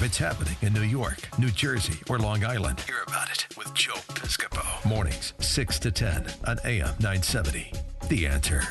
If it's happening in New York, New Jersey, or Long Island, hear about it with Joe Piscopo. Mornings, 6 to 10 on AM 970. The Answer.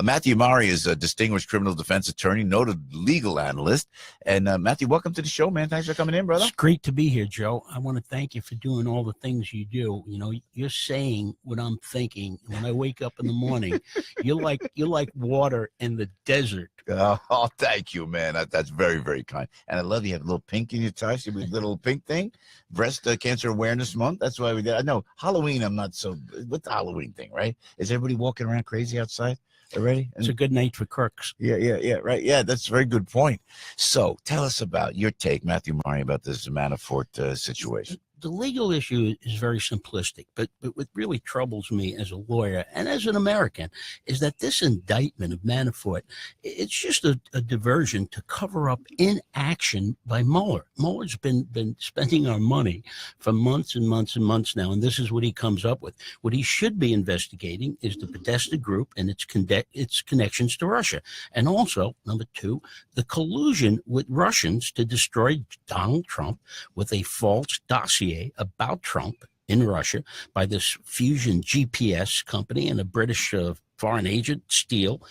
Mathew Mari is a distinguished criminal defense attorney, noted legal analyst. And Mathew, welcome to the show, man. Thanks for coming in, brother. It's great to be here, Joe. I want to thank you for doing all the things you do. You know, you're saying what I'm thinking. When I wake up in the morning, you're like water in the desert. Oh, thank you, man. That's very, very kind. And I love you have a little pink in your tie. See a little pink thing? Breast Cancer Awareness Month. That's why we did. I know Halloween, I'm not so with the Halloween thing, right? Is everybody walking around crazy outside already? It's a good night for crooks. Yeah, right. Yeah, that's a very good point. So tell us about your take, Mathew Mari, about this Manafort situation. The legal issue is very simplistic, but what really troubles me as a lawyer and as an American is that this indictment of Manafort, it's just a diversion to cover up inaction by Mueller. Mueller's been spending our money for months and months and months now, and this is what he comes up with. What he should be investigating is the Podesta Group and its connections to Russia. And also, number two, the collusion with Russians to destroy Donald Trump with a false dossier about Trump in Russia by this Fusion GPS company and a British foreign agent, Steele.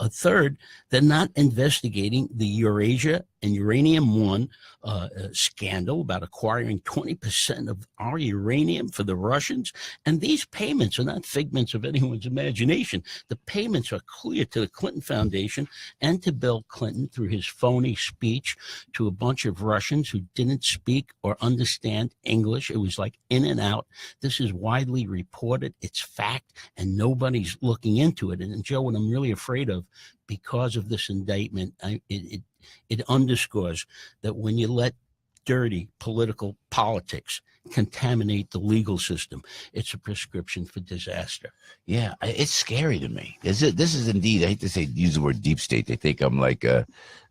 Third, they're not investigating the Eurasia and Uranium One scandal about acquiring 20% of our uranium for the Russians. And these payments are not figments of anyone's imagination. The payments are clear to the Clinton Foundation and to Bill Clinton through his phony speech to a bunch of Russians who didn't speak or understand English. It was like in and out. This is widely reported. It's fact, and nobody's looking into it. And Joe, what I'm really afraid of because of this indictment, it underscores that when you let dirty politics contaminate the legal system, it's a prescription for disaster. Yeah, it's scary to me. This is indeed, I hate to use the word deep state. They think I'm like a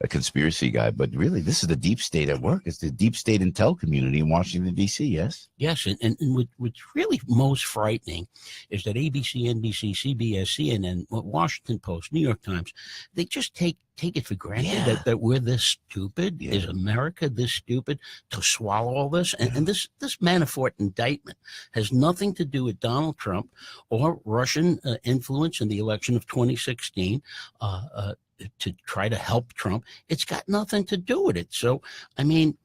conspiracy guy, but really this is the deep state at work. It's the deep state intel community in Washington, D.C., yes? Yes, and what's really most frightening is that ABC, NBC, CBS, CNN, Washington Post, New York Times, they just take it for granted that we're this stupid. Yeah. Is America this stupid to swallow all this? And this Manafort indictment has nothing to do with Donald Trump or Russian influence in the election of 2016 to try to help Trump. It's got nothing to do with it. So, I mean,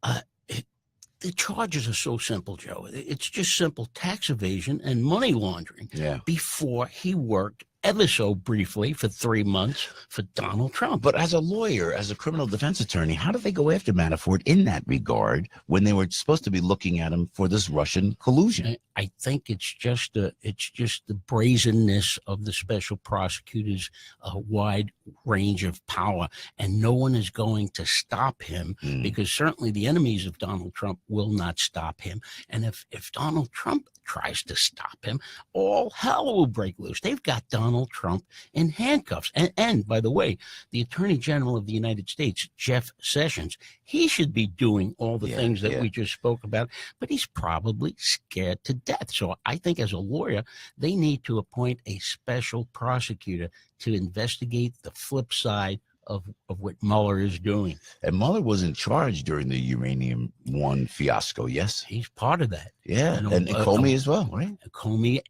the charges are so simple, Joe. It's just simple tax evasion and money laundering before he worked ever so briefly for 3 months for Donald Trump. But as a lawyer, as a criminal defense attorney, how did they go after Manafort in that regard when they were supposed to be looking at him for this Russian collusion? I think it's just the brazenness of the special prosecutor's wide range of power, and no one is going to stop him because certainly the enemies of Donald Trump will not stop him. And if Donald Trump tries to stop him, all hell will break loose. They've got Donald Trump in handcuffs. And by the way, the Attorney General of the United States, Jeff Sessions, he should be doing all the things that we just spoke about, but he's probably scared to death. So I think as a lawyer, they need to appoint a special prosecutor to investigate the flip side of what Mueller is doing. And Mueller was in charge during the Uranium One fiasco, yes? He's part of that. Yeah, and Comey as well, right? Comey,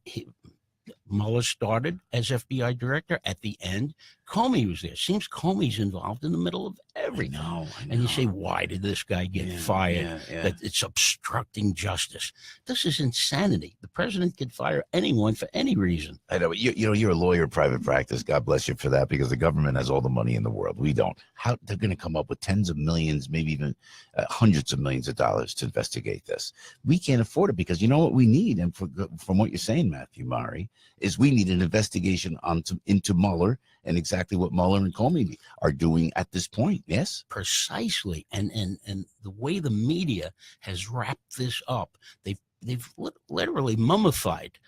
Mueller started as FBI director. At the end, Comey was there. Seems Comey's involved in the middle of everything. I know. And you say, why did this guy get fired? That it's obstructing justice. This is insanity. The president could fire anyone for any reason. I know. You're a lawyer in private practice. God bless you for that, because the government has all the money in the world. We don't. How they're going to come up with tens of millions, maybe even hundreds of millions of dollars to investigate this? We can't afford it, because you know what we need, and from what you're saying, Mathew Mari, is we need an investigation into Mueller and exactly what Mueller and Comey are doing at this point. Yes, precisely. And the way the media has wrapped this up, they've literally mummified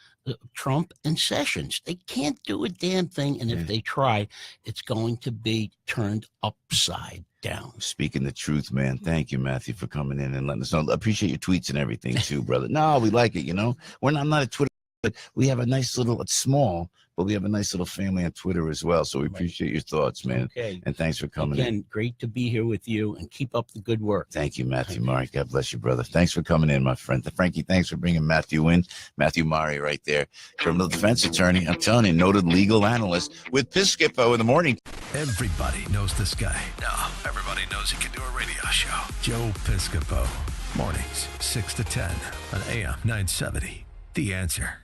Trump and Sessions. They can't do a damn thing, and if they try, it's going to be turned upside down. Speaking the truth, man. Thank you, Mathew, for coming in and letting us know. I appreciate your tweets and everything too, brother. No, we like it. I'm not a Twitter, but we have a nice little, it's small, but But we have a nice little family on Twitter as well. So we appreciate your thoughts, man. Okay. And thanks for coming in. Again, great to be here with you, and keep up the good work. Thank you, Mathew Mari. God bless you, brother. Thanks for coming in, my friend. Frankie, thanks for bringing Mathew in. Mathew Mari right there, criminal defense attorney. I'm telling you, noted legal analyst with Piscopo in the morning. Everybody knows this guy. Now, everybody knows he can do a radio show. Joe Piscopo. Mornings, 6 to 10 on AM 970. The Answer.